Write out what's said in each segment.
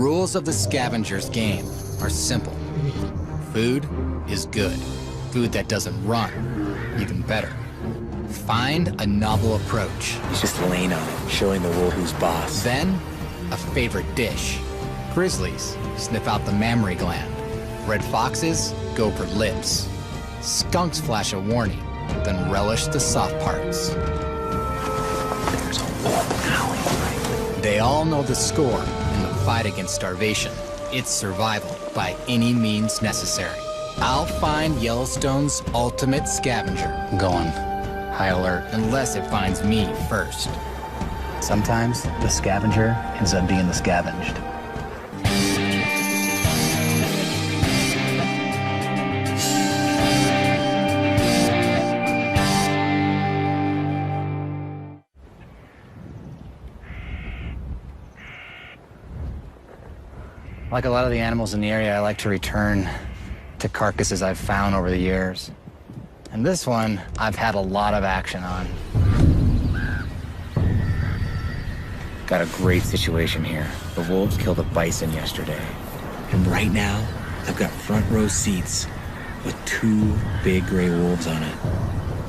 rules of the Scavenger's game are simple. Food is good. Food that doesn't run, even better. Find a novel approach. He's just laying on it, showing the wolf who's boss. Then, a favorite dish. Grizzlies sniff out the mammary gland. Red foxes go for lips. Skunks flash a warning, then relish the soft parts. There's a wolf howling. They all know the score in the fight against starvation. It's survival by any means necessary. I'll find Yellowstone's ultimate scavenger. I'm going high alert. Unless it finds me first. Sometimes the scavenger ends up being the scavenged. Like a lot of the animals in the area, I like to return to carcasses I've found over the years. And this one, I've had a lot of action on. Got a great situation here. The wolves killed a bison yesterday. And right now, I've got front row seats with 2 big gray wolves on it.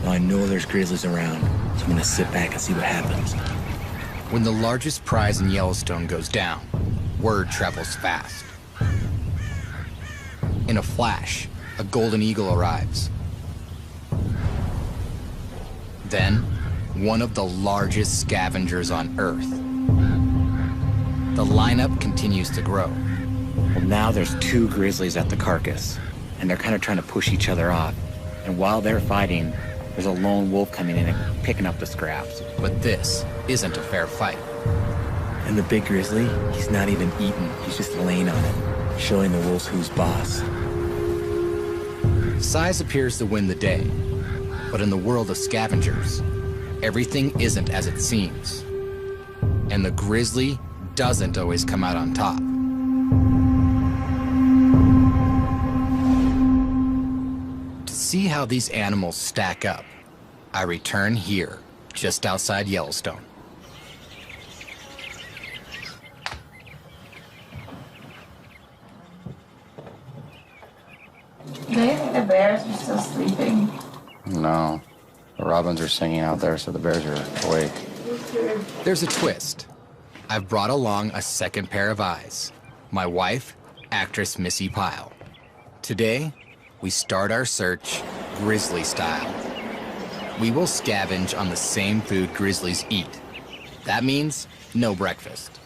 Now I know there's grizzlies around, so I'm gonna sit back and see what happens. When the largest prize in Yellowstone goes down, word travels fast. In a flash, a golden eagle arrives. Then, one of the largest scavengers on Earth. The lineup continues to grow. Well, now there's 2 grizzlies at the carcass, and they're kind of trying to push each other off. And while they're fighting, there's a lone wolf coming in and picking up the scraps. But this isn't a fair fight. And the big grizzly, he's not even eating. He's just laying on it, showing the wolves who's boss. Size appears to win the day. But in the world of scavengers, everything isn't as it seems. And the grizzly doesn't always come out on top. To see how these animals stack up, I return here, just outside Yellowstone. Do they think the bears are still sleeping? No. The robins are singing out there, so the bears are awake. There's a twist. I've brought along a second pair of eyes. My wife, actress Missy Pyle. Today, we start our search grizzly style. We will scavenge on the same food grizzlies eat. That means no breakfast.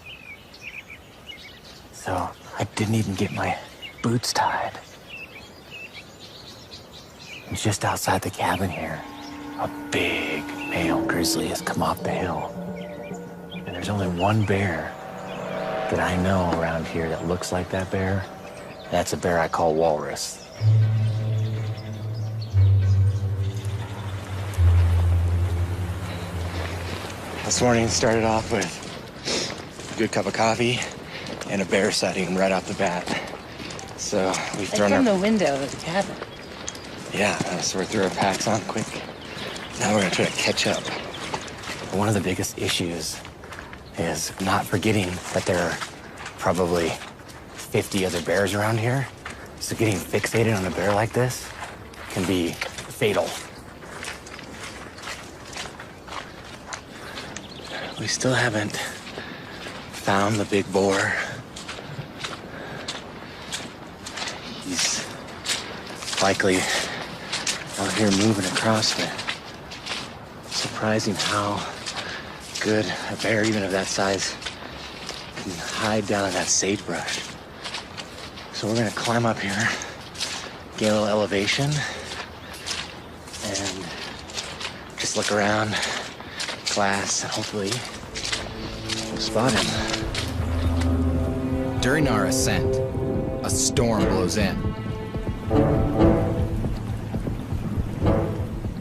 So I didn't even get my boots tied. And just outside the cabin here, a big male grizzly has come off the hill. And there's only one bear that I know around here that looks like that bear. That's a bear I call Walrus. This morning started off with a good cup of coffee and a bear sighting right off the bat. So we've thrown From the window of the cabin. Yeah, so we threw our packs on quick. Now we're gonna try to catch up. One of the biggest issues is not forgetting that there are probably 50 other bears around here. So getting fixated on a bear like this can be fatal. We still haven't found the big boar. He's likely out here moving across, but surprising how good a bear, even of that size, can hide down in that sagebrush. So we're gonna climb up here, gain a little elevation, and just look around, glass, and hopefully we'll spot him. During our ascent, a storm blows in.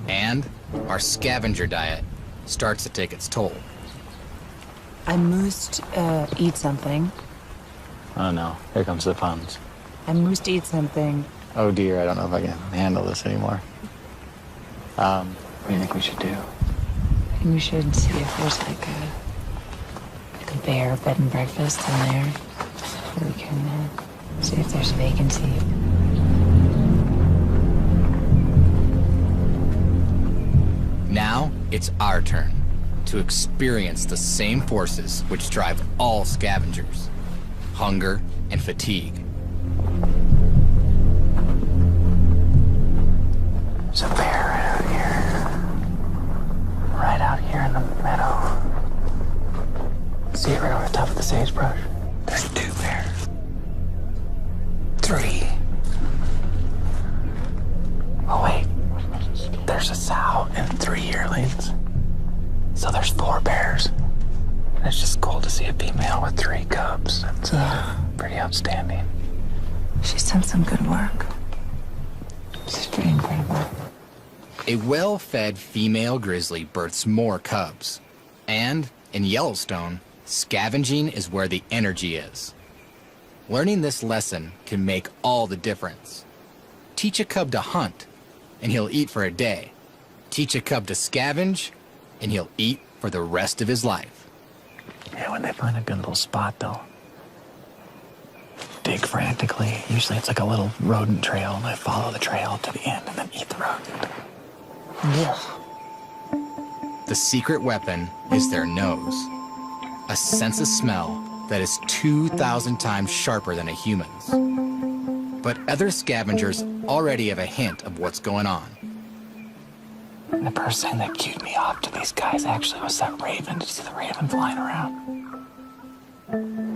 And our scavenger diet starts to take its toll. I must eat something. Oh no, here comes the puns. I must eat something. Oh dear, I don't know if I can handle this anymore. What do you think we should do? I think we should see if there's like a bear bed and breakfast in there. We can see if there's a vacancy. Now it's our turn to experience the same forces which drive all scavengers: hunger and fatigue. There's a bear right out here in the meadow. See it right over the top of the sagebrush? There's 2 bears. 3. Oh wait, there's a sow and 3 yearlings. So there's 4 bears. And it's just cool to see a female with 3 cubs. It's pretty outstanding. She's done some good work. She's pretty incredible. A well-fed female grizzly births more cubs. And in Yellowstone, scavenging is where the energy is. Learning this lesson can make all the difference. Teach a cub to hunt, and he'll eat for a day. Teach a cub to scavenge, and he'll eat for the rest of his life. Yeah, when they find a good little spot, they'll dig frantically. Usually it's like a little rodent trail, and they follow the trail to the end and then eat the rodent. Yeah. The secret weapon is their nose, a sense of smell that is 2,000 times sharper than a human's. But other scavengers already have a hint of what's going on. And the first thing that cued me off to these guys actually was that raven. Did you see the raven flying around?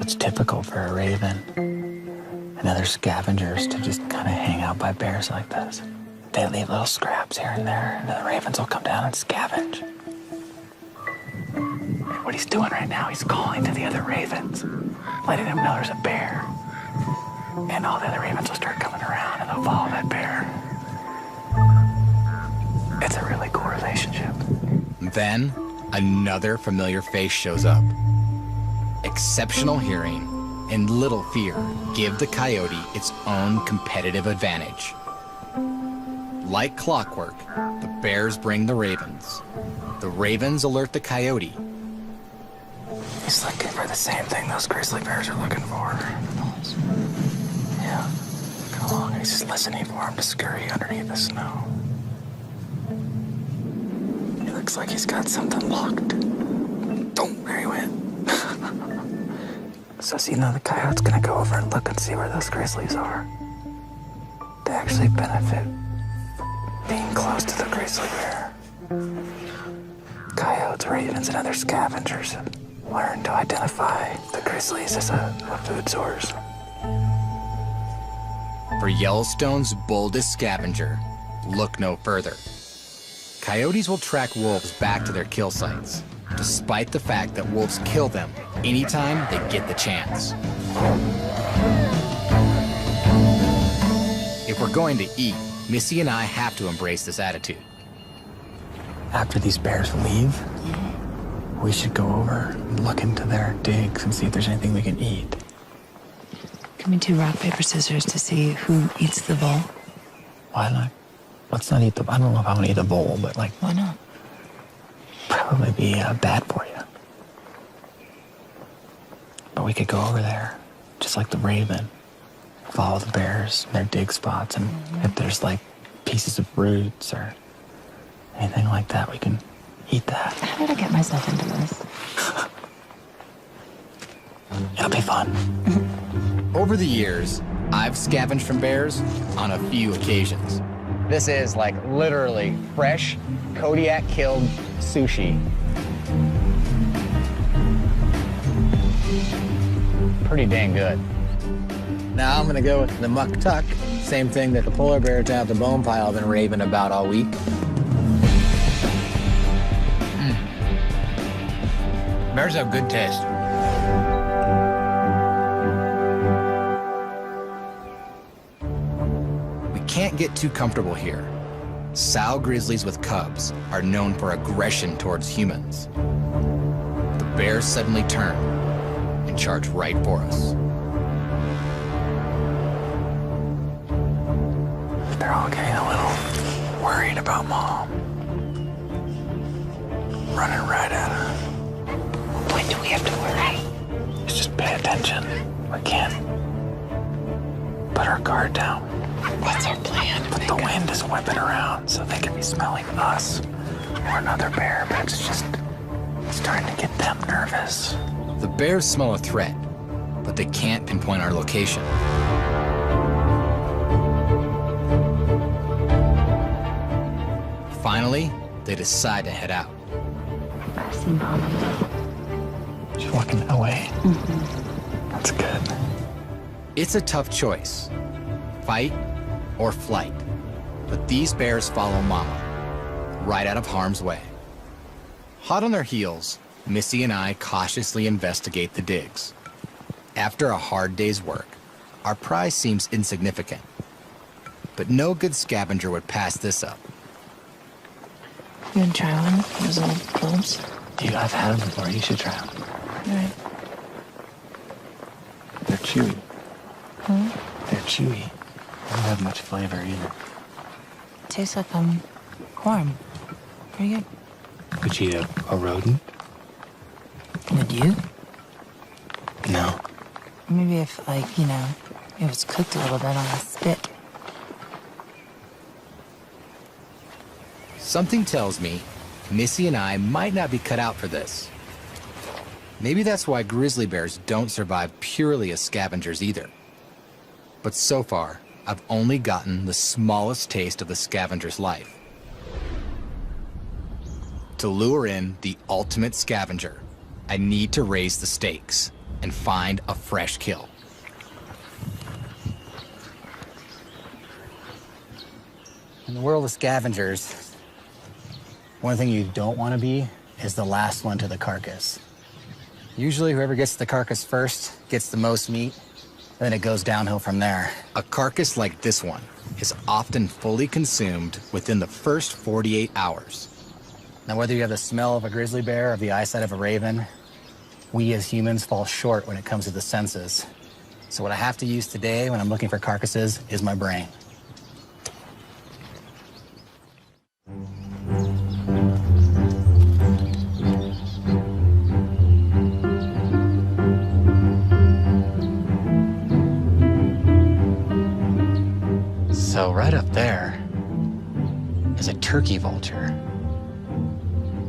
It's typical for a raven and other scavengers to just kind of hang out by bears like this. They leave little scraps here and there, and the ravens will come down and scavenge. What he's doing right now, he's calling to the other ravens, letting them know there's a bear. And all the other ravens will start coming around and they'll follow that bear. It's a really cool relationship. Then, another familiar face shows up. Exceptional hearing and little fear give the coyote its own competitive advantage. Like clockwork, the bears bring the ravens. The ravens alert the coyote. He's looking for the same thing those grizzly bears are looking for. Yeah. Come along, he's just listening for him to scurry underneath the snow. He looks like he's got something locked. Oh, there he went. So the coyote's gonna go over and look and see where those grizzlies are. They actually benefit being close to the grizzly bear. Coyotes, ravens, and other scavengers have learned to identify the grizzlies as a food source. For Yellowstone's boldest scavenger, look no further. Coyotes will track wolves back to their kill sites, despite the fact that wolves kill them anytime they get the chance. If we're going to eat, Missy and I have to embrace this attitude. After these bears leave, we should go over and look into their digs and see if there's anything we can eat. Can we do rock, paper, scissors to see who eats the vole? Why not? Let's not eat the... I don't know if I'm gonna eat the vole, but like... Why not? Probably be bad for you. But we could go over there, just like the raven. Follow the bears, their dig spots, and if there's like pieces of roots or anything like that, we can eat that. How did I get myself into this? It'll be fun. Over the years, I've scavenged from bears on a few occasions. This is like literally fresh Kodiak killed sushi. Pretty dang good. Now I'm gonna go with the muck tuck. Same thing that the polar bears down at the bone pile have been raving about all week. Bears have good taste. We can't get too comfortable here. Sow grizzlies with cubs are known for aggression towards humans. The bears suddenly turn and charge right for us. They're all getting a little worried about Mom. Running right at her. When do we have to worry? Just pay attention. We can't put our guard down. What's our plan? But the wind is whipping around, so they could be smelling us or another bear, but it's just starting to get them nervous. The bears smell a threat, but they can't pinpoint our location. Finally, they decide to head out. I see Mama. She's walking away. That's good. It's a tough choice, fight or flight. But these bears follow Mama, right out of harm's way. Hot on their heels, Missy and I cautiously investigate the digs. After a hard day's work, our prize seems insignificant. But no good scavenger would pass this up. You want to try one of those old bulbs? I've had them before. You should try them. All right. They're chewy. Huh? They're chewy. They don't have much flavor either. Tastes like corn. Pretty good. Could you eat a rodent? Would you? No. Maybe if, it was cooked a little bit on a spit. Something tells me Missy and I might not be cut out for this. Maybe that's why grizzly bears don't survive purely as scavengers either. But so far, I've only gotten the smallest taste of the scavenger's life. To lure in the ultimate scavenger, I need to raise the stakes and find a fresh kill. In the world of scavengers, one thing you don't want to be is the last one to the carcass. Usually whoever gets to the carcass first gets the most meat, and then it goes downhill from there. A carcass like this one is often fully consumed within the first 48 hours. Now, whether you have the smell of a grizzly bear or the eyesight of a raven, we as humans fall short when it comes to the senses. So what I have to use today when I'm looking for carcasses is my brain. So right up there is a turkey vulture.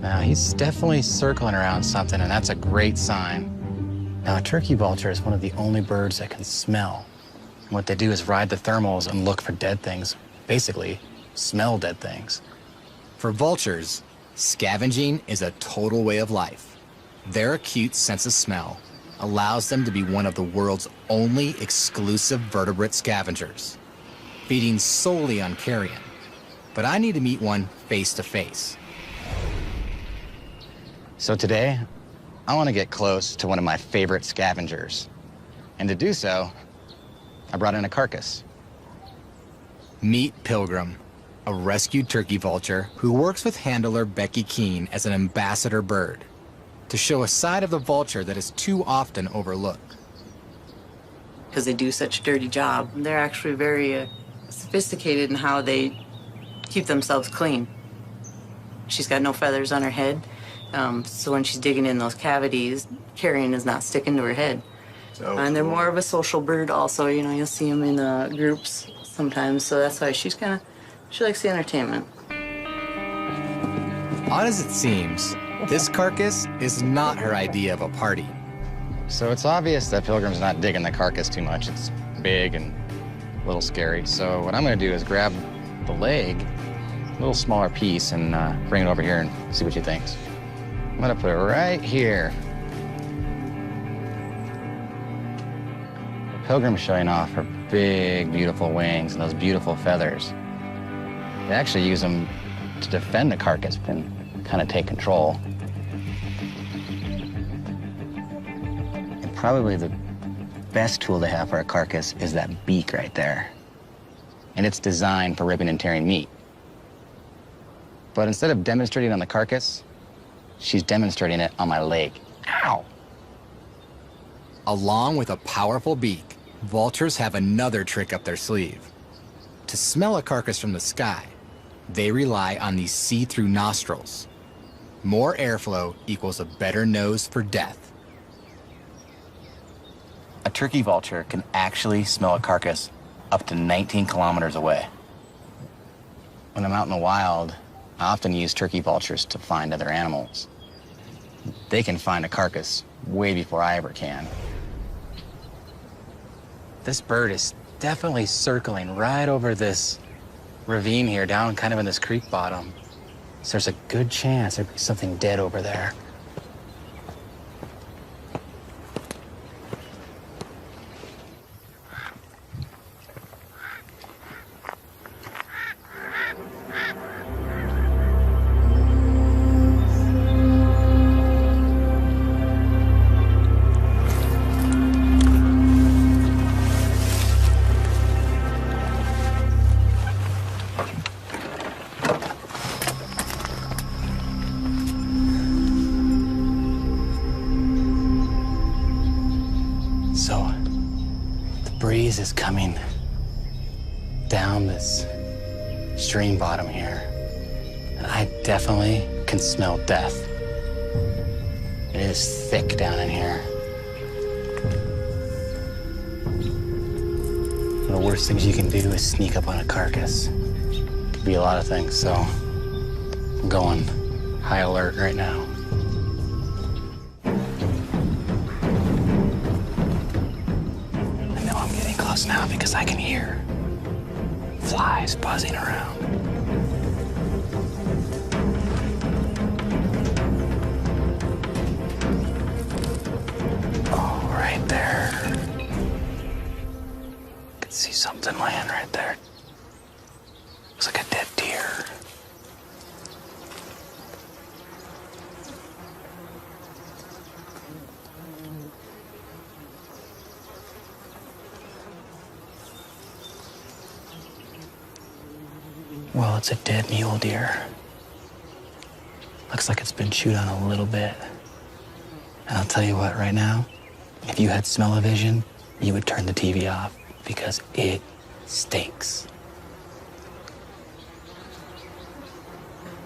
Now he's definitely circling around something, and that's a great sign. Now a turkey vulture is one of the only birds that can smell. And what they do is ride the thermals and look for dead things. Basically, smell dead things. For vultures, scavenging is a total way of life. Their acute sense of smell allows them to be one of the world's only exclusive vertebrate scavengers, feeding solely on carrion. But I need to meet one face to face. So today, I want to get close to one of my favorite scavengers. And to do so, I brought in a carcass. Meet Pilgrim, a rescued turkey vulture who works with handler Becky Keene as an ambassador bird to show a side of the vulture that is too often overlooked. Because they do such a dirty job. They're actually very sophisticated in how they keep themselves clean. She's got no feathers on her head, so when she's digging in those cavities, carrion is not sticking to her head. And they're more of a social bird also, you'll see them in groups sometimes, so that's why she likes the entertainment. Odd as it seems, this carcass is not her idea of a party. So it's obvious that Pilgrim's not digging the carcass too much. It's big and a little scary. So what I'm gonna do is grab the leg, a little smaller piece, and bring it over here and see what she thinks. I'm gonna put it right here. Pilgrim's showing off her big, beautiful wings and those beautiful feathers. They actually use them to defend the carcass and kind of take control. And probably the best tool to have for a carcass is that beak right there. And it's designed for ripping and tearing meat. But instead of demonstrating on the carcass, she's demonstrating it on my leg. Ow! Along with a powerful beak, vultures have another trick up their sleeve. To smell a carcass from the sky, they rely on these see-through nostrils. More airflow equals a better nose for death. A turkey vulture can actually smell a carcass up to 19 kilometers away. When I'm out in the wild, I often use turkey vultures to find other animals. They can find a carcass way before I ever can. This bird is definitely circling right over this ravine here, down kind of in this creek bottom. So there's a good chance there'd be something dead over there. So, the breeze is coming down this stream bottom here, and I definitely can smell death. It is thick down in here. One of the worst things you can do is sneak up on a carcass. It could be a lot of things, so I'm going high alert right now. Close now because I can hear flies buzzing around. Oh, right there. I can see something laying right there. Looks like a dead deer. Well, it's a dead mule deer. Looks like it's been chewed on a little bit. And I'll tell you what, right now, if you had smell-o-vision, you would turn the TV off because it stinks.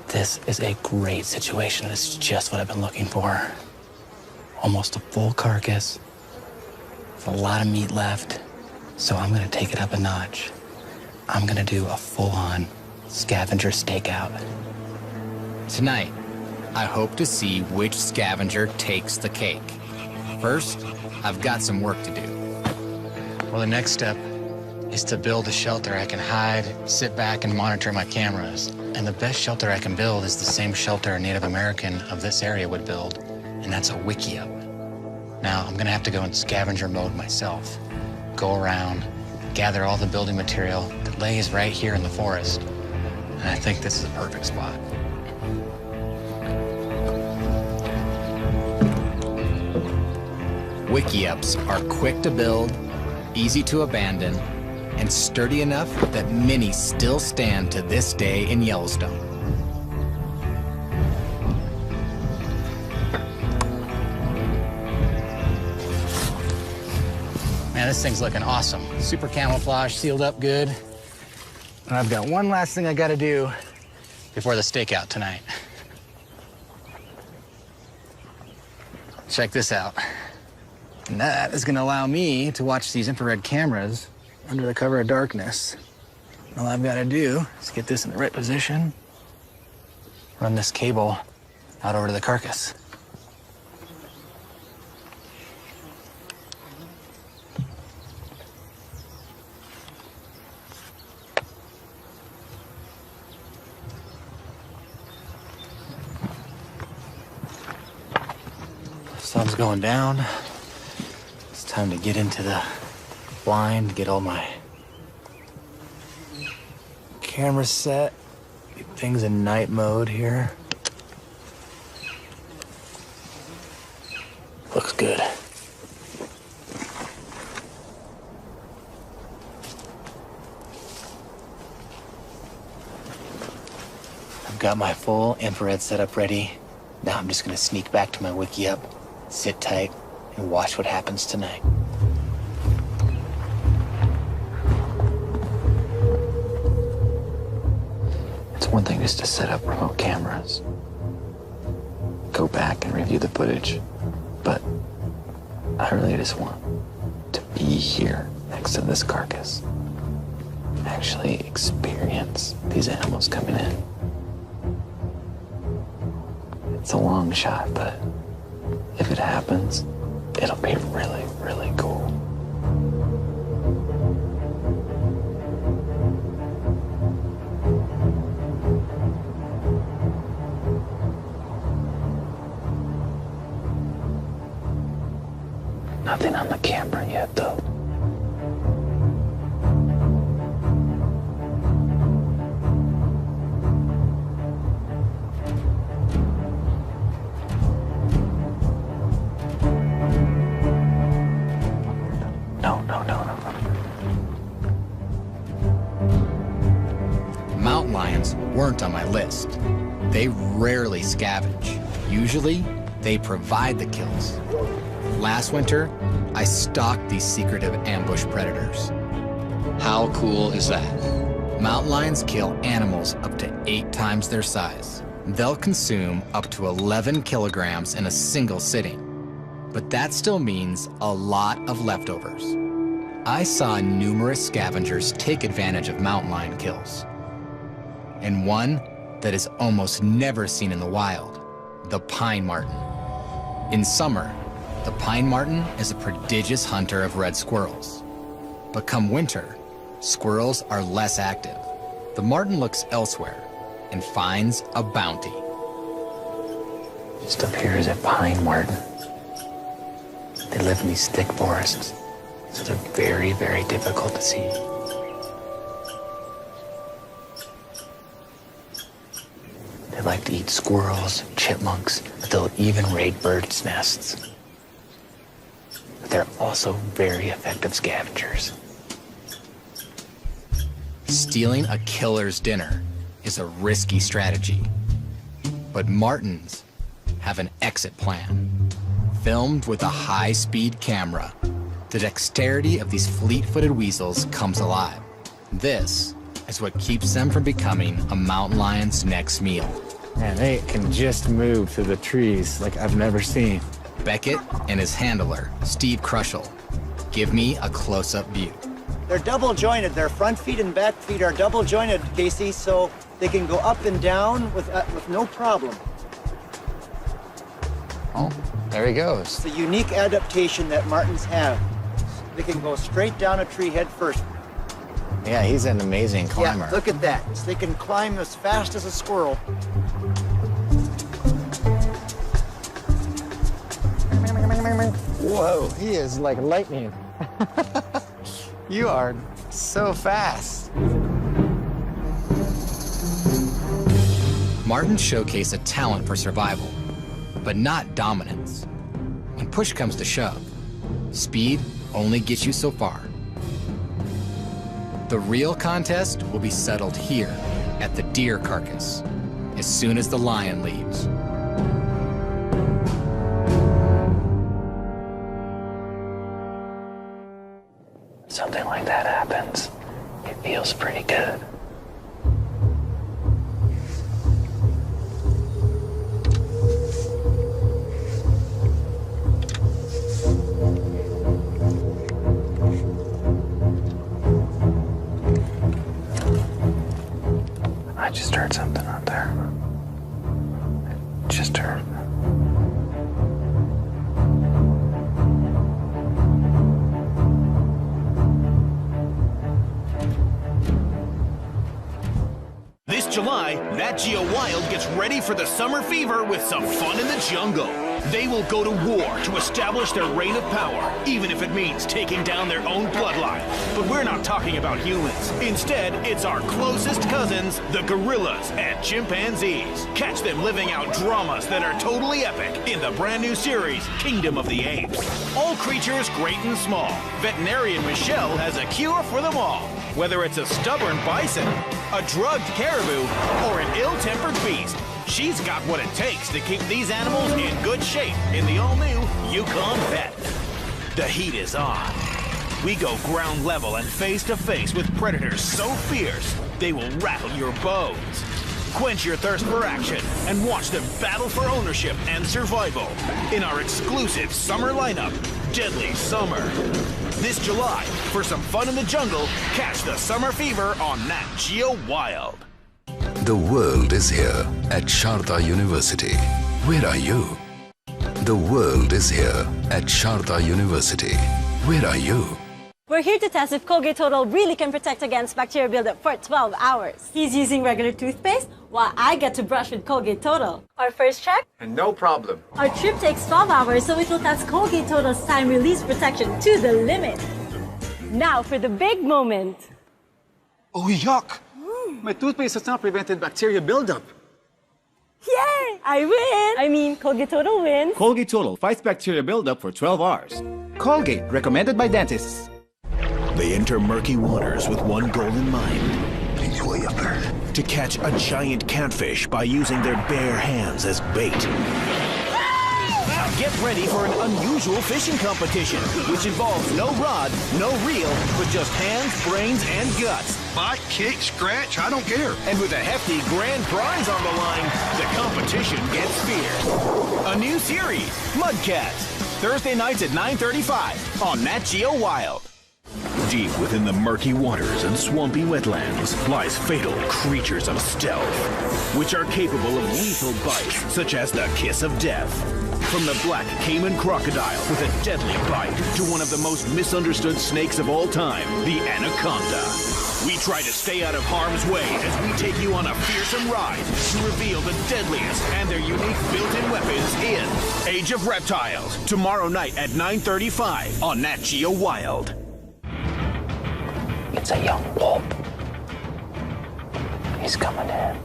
This is a great situation. This is just what I've been looking for. Almost a full carcass, with a lot of meat left. So I'm gonna take it up a notch. I'm gonna do a full-on scavenger stakeout. Tonight, I hope to see which scavenger takes the cake. First, I've got some work to do. Well, the next step is to build a shelter I can hide, sit back, and monitor my cameras. And the best shelter I can build is the same shelter a Native American of this area would build, and that's a wickiup. Now, I'm gonna have to go in scavenger mode myself. Go around, gather all the building material that lays right here in the forest. And I think this is a perfect spot. Wickiups are quick to build, easy to abandon, and sturdy enough that many still stand to this day in Yellowstone. Man, this thing's looking awesome. Super camouflage, sealed up good. And I've got one last thing I gotta do before the stakeout tonight. Check this out. And that is gonna allow me to watch these infrared cameras under the cover of darkness. All I've gotta do is get this in the right position, run this cable out over to the carcass. Sun's going down. It's time to get into the blind, get all my cameras set, get things in night mode here. Looks good. I've got my full infrared setup ready. Now I'm just gonna sneak back to my wickiup, sit tight, and watch what happens tonight. It's one thing just to set up remote cameras, go back and review the footage, but I really just want to be here next to this carcass. Actually experience these animals coming in. It's a long shot, but if it happens, it'll be really, really cool. Nothing on the camera yet, though. Mountain lions weren't on my list. They rarely scavenge. Usually, they provide the kills. Last winter, I stalked these secretive ambush predators. How cool is that? Mountain lions kill animals up to 8 times their size. They'll consume up to 11 kilograms in a single sitting. But that still means a lot of leftovers. I saw numerous scavengers take advantage of mountain lion kills. And one that is almost never seen in the wild, the pine marten. In summer, the pine marten is a prodigious hunter of red squirrels. But come winter, squirrels are less active. The marten looks elsewhere and finds a bounty. Just up here is a pine marten. They live in these thick forests, so they're very, very difficult to see. They like to eat squirrels, chipmunks, but they'll even raid birds' nests. But they're also very effective scavengers. Stealing a killer's dinner is a risky strategy. But martens have an exit plan. Filmed with a high-speed camera, the dexterity of these fleet-footed weasels comes alive. This is what keeps them from becoming a mountain lion's next meal. Man, they can just move through the trees like I've never seen. Beckett and his handler, Steve Crushel, give me a close-up view. They're double jointed. Their front feet and back feet are double jointed, Casey, so they can go up and down with no problem. Oh, there he goes. It's a unique adaptation that martens have. They can go straight down a tree head first. Yeah, he's an amazing climber. Yeah, look at that. So they can climb as fast as a squirrel. Whoa, he is like lightning. You are so fast. Martens showcase a talent for survival, but not dominance. When push comes to shove, speed only gets you so far. The real contest will be settled here at the deer carcass as soon as the lion leaves. Something like that happens, it feels pretty good. I just heard something out there. I just heard. This July, Nat Geo Wild gets ready for the summer fever with some fun in the jungle. They will go to war to establish their reign of power, even if it means taking down their own bloodline. But we're not talking about humans. Instead, it's our closest cousins, the gorillas and chimpanzees. Catch them living out dramas that are totally epic in the brand new series, Kingdom of the Apes. All creatures great and small. Veterinarian Michelle has a cure for them all. Whether it's a stubborn bison, a drugged caribou, or an ill-tempered beast, she's got what it takes to keep these animals in good shape in the all-new Yukon Vet. The heat is on. We go ground level and face-to-face with predators so fierce, they will rattle your bones. Quench your thirst for action and watch them battle for ownership and survival in our exclusive summer lineup, deadly summer. This July, for some fun in the jungle, catch the summer fever on Nat Geo Wild. The world is here at Sharda University. Where are you? The world is here at Sharda University. Where are you? We're here to test if Colgate Total really can protect against bacteria buildup for 12 hours. He's using regular toothpaste, while I get to brush with Colgate Total. Our first check? And no problem. Our trip takes 12 hours, so it will test Colgate Total's time-release protection to the limit. Now for the big moment. Oh, yuck! My toothpaste has now prevented bacteria buildup. Yay! I win! I mean, Colgate Total wins. Colgate Total fights bacteria buildup for 12 hours. Colgate, recommended by dentists. They enter murky waters with one goal in mind. To catch a giant catfish by using their bare hands as bait. Now get ready for an unusual fishing competition, which involves no rod, no reel, but just hands, brains, and guts. Bite, kick, scratch, I don't care. And with a hefty grand prize on the line, the competition gets fierce. A new series, Mudcats, Thursday nights at 9:35 on Nat Geo Wild. Deep within the murky waters and swampy wetlands lies fatal creatures of stealth, which are capable of lethal bites, such as the kiss of death. From the black Cayman crocodile with a deadly bite to one of the most misunderstood snakes of all time, the anaconda. We try to stay out of harm's way as we take you on a fearsome ride to reveal the deadliest and their unique built-in weapons in Age of Reptiles, tomorrow night at 9:35 on Nat Geo Wild. It's a young wolf. He's coming in.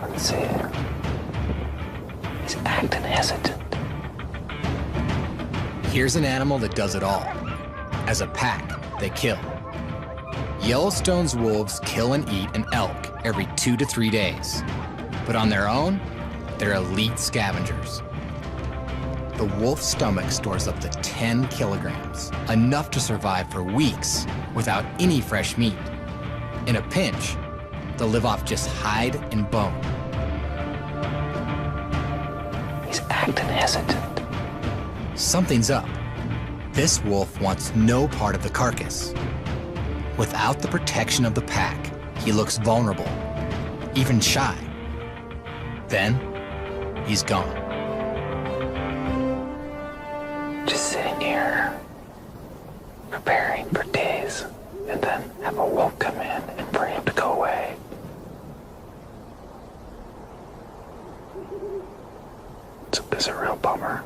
Let's see. He's acting hesitant. Here's an animal that does it all. As a pack, they kill. Yellowstone's wolves kill and eat an elk every 2 to 3 days. But on their own, they're elite scavengers. The wolf's stomach stores up to 10 kilograms, enough to survive for weeks without any fresh meat. In a pinch, they'll live off just hide and bone. He's acting hesitant. Something's up. This wolf wants no part of the carcass. Without the protection of the pack, he looks vulnerable, even shy. Then, he's gone. Just sitting here, preparing for days, and then have a wolf come in and for him to go away. It's a real bummer.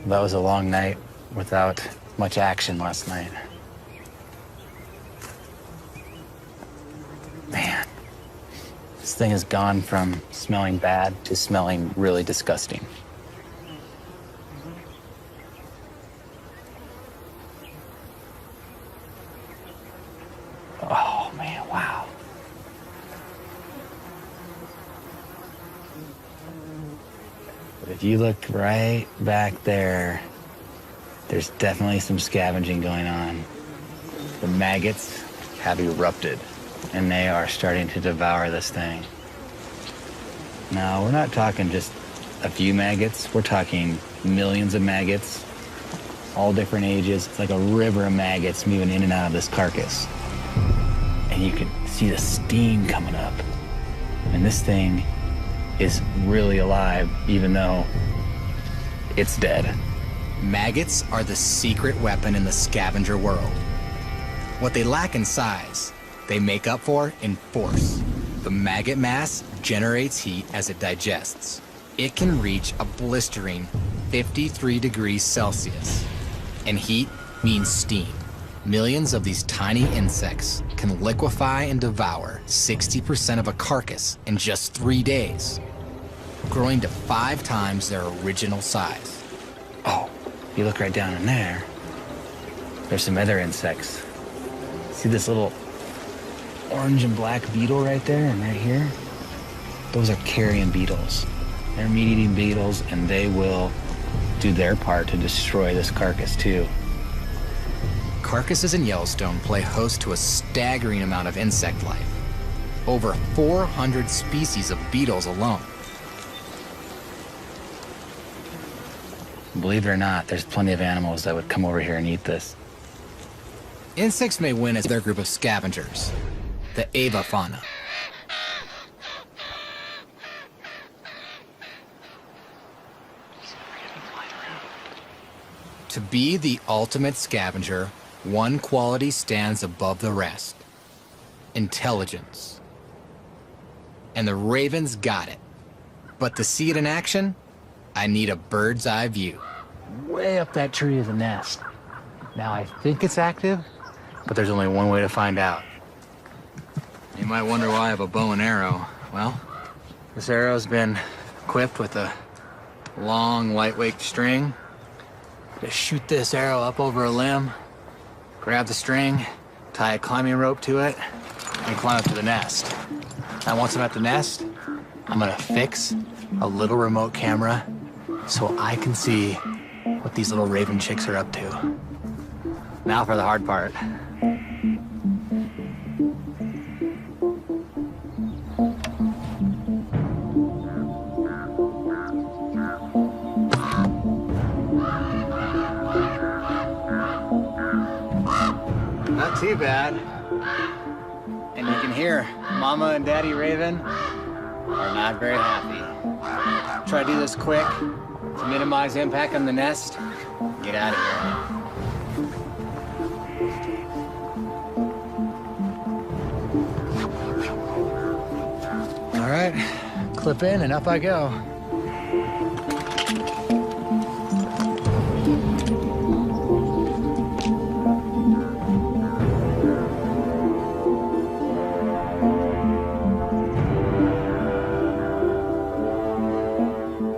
That was a long night without much action last night. Man, this thing has gone from smelling bad to smelling really disgusting. Oh man, wow. But if you look right back there, there's definitely some scavenging going on. The maggots have erupted, and they are starting to devour this thing. Now, we're not talking just a few maggots. We're talking millions of maggots, all different ages. It's like a river of maggots moving in and out of this carcass. And you can see the steam coming up. And this thing is really alive, even though it's dead. Maggots are the secret weapon in the scavenger world. What they lack in size, they make up for in force. The maggot mass generates heat as it digests. It can reach a blistering 53 degrees Celsius. And heat means steam. Millions of these tiny insects can liquefy and devour 60% of a carcass in just 3 days, growing to 5 times their original size. Oh, you look right down in there, there's some other insects. See this little orange and black beetle right there and right here? Those are carrion beetles. They're meat-eating beetles, and they will do their part to destroy this carcass too. carcasses in Yellowstone play host to a staggering amount of insect life. Over 400 species of beetles alone. Believe it or not, there's plenty of animals that would come over here and eat this. Insects may win as their group of scavengers, the avifauna. To be the ultimate scavenger, one quality stands above the rest: intelligence. And the ravens got it. But to see it in action, I need a bird's eye view. Way up that tree is a nest. Now I think it's active, but there's only one way to find out. You might wonder why I have a bow and arrow. Well, this arrow's been equipped with a long, lightweight string. Just shoot this arrow up over a limb, grab the string, tie a climbing rope to it, and climb up to the nest. Now, once I'm at the nest, I'm gonna fix a little remote camera so I can see what these little raven chicks are up to. Now for the hard part. Not too bad. And you can hear Mama and Daddy Raven are not very happy. Try to do this quick to minimize impact on the nest. Get out of here. All right, clip in and up I go.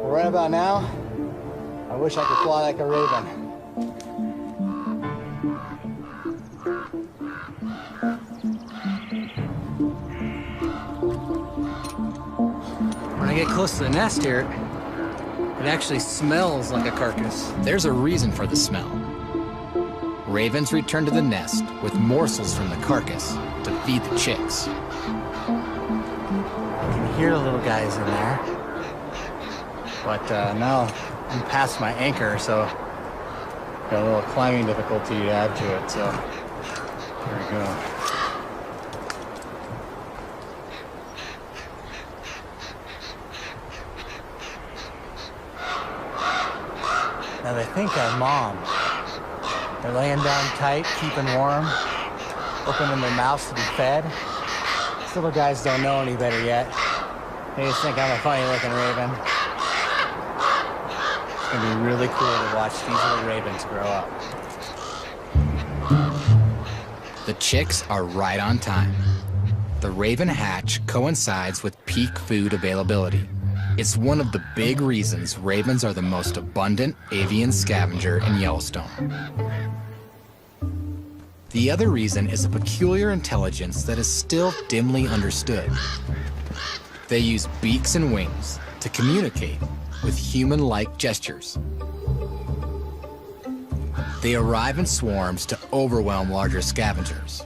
Right about now, I wish I could fly like a raven. When I get close to the nest here, it actually smells like a carcass. There's a reason for the smell. Ravens return to the nest with morsels from the carcass to feed the chicks. I can hear the little guys in there. But now I'm past my anchor, so got a little climbing difficulty to add to it, so here we go. Now they think I'm Mom. They're laying down tight, keeping warm, opening their mouths to be fed. These little guys don't know any better yet. They just think I'm a funny-looking raven. It's gonna be really cool to watch these little ravens grow up. The chicks are right on time. The raven hatch coincides with peak food availability. It's one of the big reasons ravens are the most abundant avian scavenger in Yellowstone. The other reason is a peculiar intelligence that is still dimly understood. They use beaks and wings to communicate with human-like gestures. They arrive in swarms to overwhelm larger scavengers.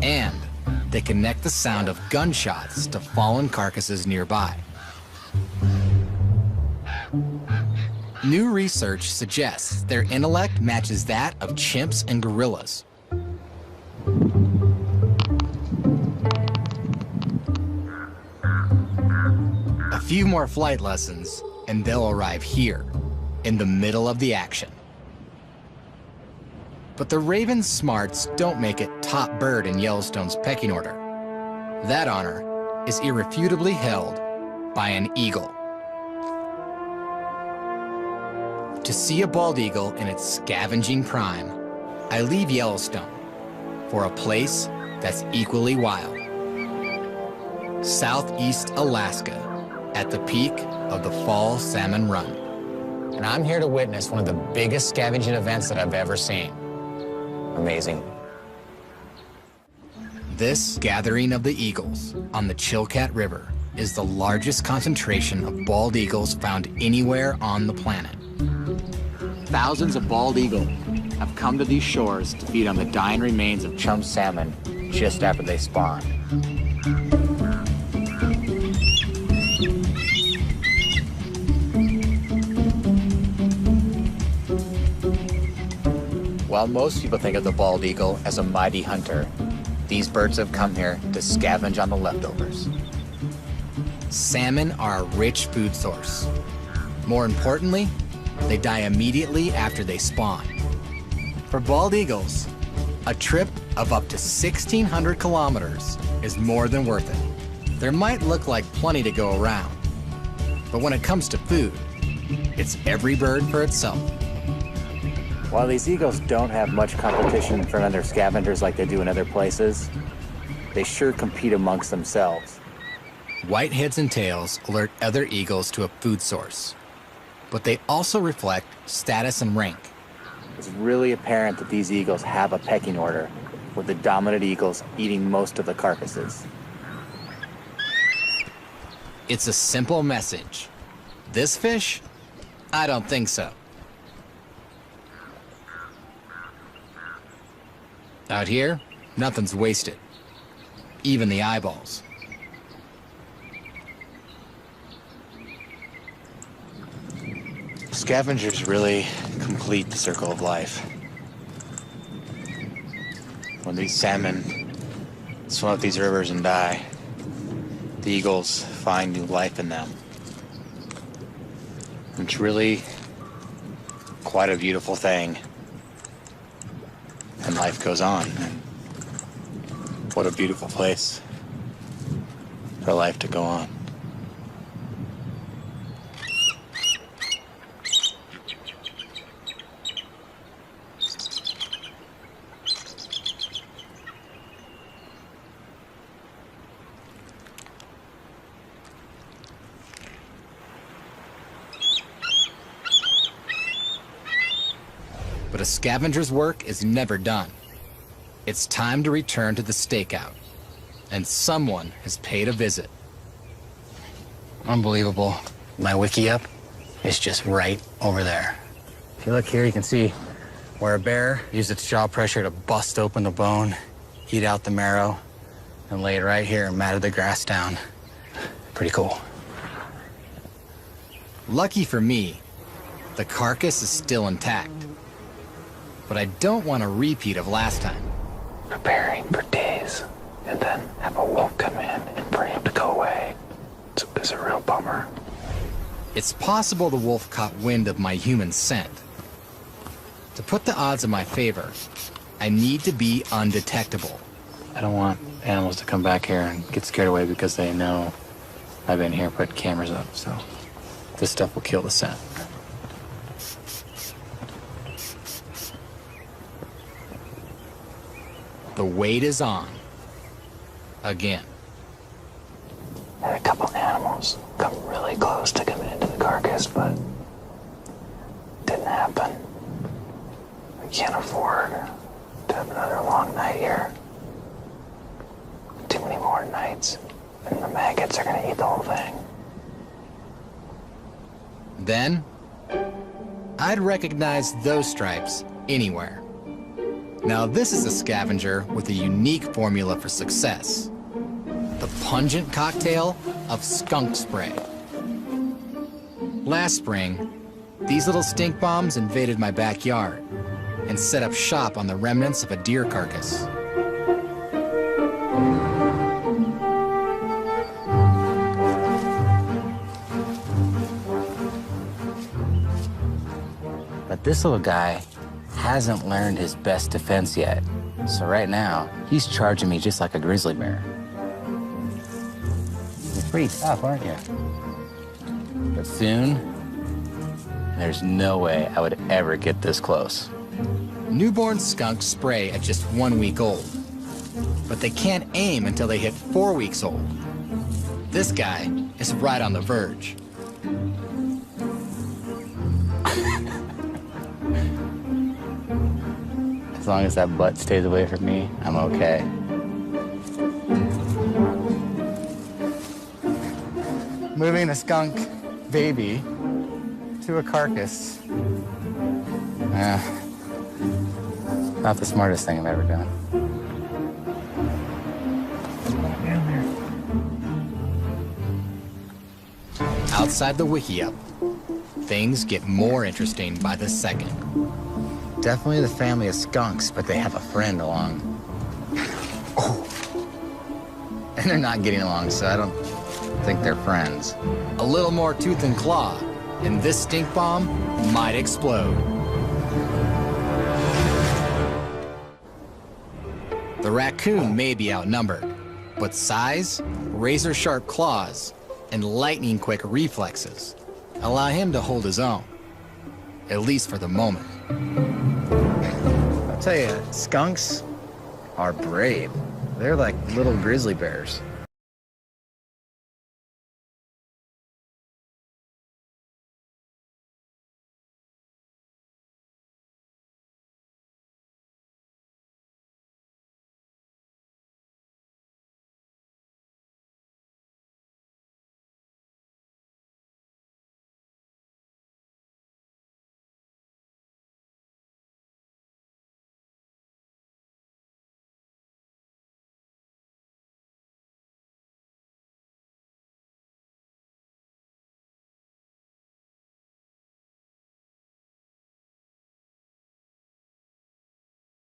And they connect the sound of gunshots to fallen carcasses nearby. New research suggests their intellect matches that of chimps and gorillas. A few more flight lessons, and they'll arrive here, in the middle of the action. But the raven's smarts don't make it top bird in Yellowstone's pecking order. That honor is irrefutably held by an eagle. To see a bald eagle in its scavenging prime, I leave Yellowstone for a place that's equally wild. Southeast Alaska, at the peak of the Fall Salmon Run. And I'm here to witness one of the biggest scavenging events that I've ever seen. Amazing. This gathering of the eagles on the Chilkat River is the largest concentration of bald eagles found anywhere on the planet. Thousands of bald eagles I've come to these shores to feed on the dying remains of chum salmon just after they spawn. While most people think of the bald eagle as a mighty hunter, these birds have come here to scavenge on the leftovers. Salmon are a rich food source. More importantly, they die immediately after they spawn. For bald eagles, a trip of up to 1,600 kilometers is more than worth it. There might look like plenty to go around, but when it comes to food, it's every bird for itself. While these eagles don't have much competition in front of their scavengers like they do in other places, they sure compete amongst themselves. White heads and tails alert other eagles to a food source, but they also reflect status and rank. It's really apparent that these eagles have a pecking order, with the dominant eagles eating most of the carcasses. It's a simple message. This fish? I don't think so. Out here, nothing's wasted. Even the eyeballs. Scavengers really complete the circle of life. When these salmon swim up these rivers and die, the eagles find new life in them. It's really quite a beautiful thing. And life goes on. And what a beautiful place for life to go on. But a scavenger's work is never done. It's time to return to the stakeout, and someone has paid a visit. Unbelievable. My wiki up is just right over there. If you look here, you can see where a bear used its jaw pressure to bust open the bone, eat out the marrow, and lay it right here and matted the grass down. Pretty cool. Lucky for me, the carcass is still intact. But I don't want a repeat of last time. Preparing for days, and then have a wolf come in and for him to go away. It's a real bummer. It's possible the wolf caught wind of my human scent. To put the odds in my favor, I need to be undetectable. I don't want animals to come back here and get scared away because they know I've been here putting cameras up, so this stuff will kill the scent. The wait is on. Again. Had a couple animals come really close to coming into the carcass, but didn't happen. We can't afford to have another long night here. Too many more nights, and the maggots are gonna eat the whole thing. Then, I'd recognize those stripes anywhere. Now this is a scavenger with a unique formula for success. The pungent cocktail of skunk spray. Last spring, these little stink bombs invaded my backyard and set up shop on the remnants of a deer carcass. But this little guy hasn't learned his best defense yet. So right now, he's charging me just like a grizzly bear. You're pretty tough, aren't you? But soon, there's no way I would ever get this close. Newborn skunks spray at just 1 week old, but they can't aim until they hit 4 weeks old. This guy is right on the verge. As long as that butt stays away from me, I'm okay. Moving a skunk baby to a carcass. Not the smartest thing I've ever done. Outside the wiki-up, things get more interesting by the second. Definitely the family of skunks, but they have a friend along. Oh. And they're not getting along, so I don't think they're friends. A little more tooth and claw, and this stink bomb might explode. The raccoon may be outnumbered, but size, razor-sharp claws, and lightning-quick reflexes allow him to hold his own, at least for the moment. I'll tell you, skunks are brave. They're like little grizzly bears.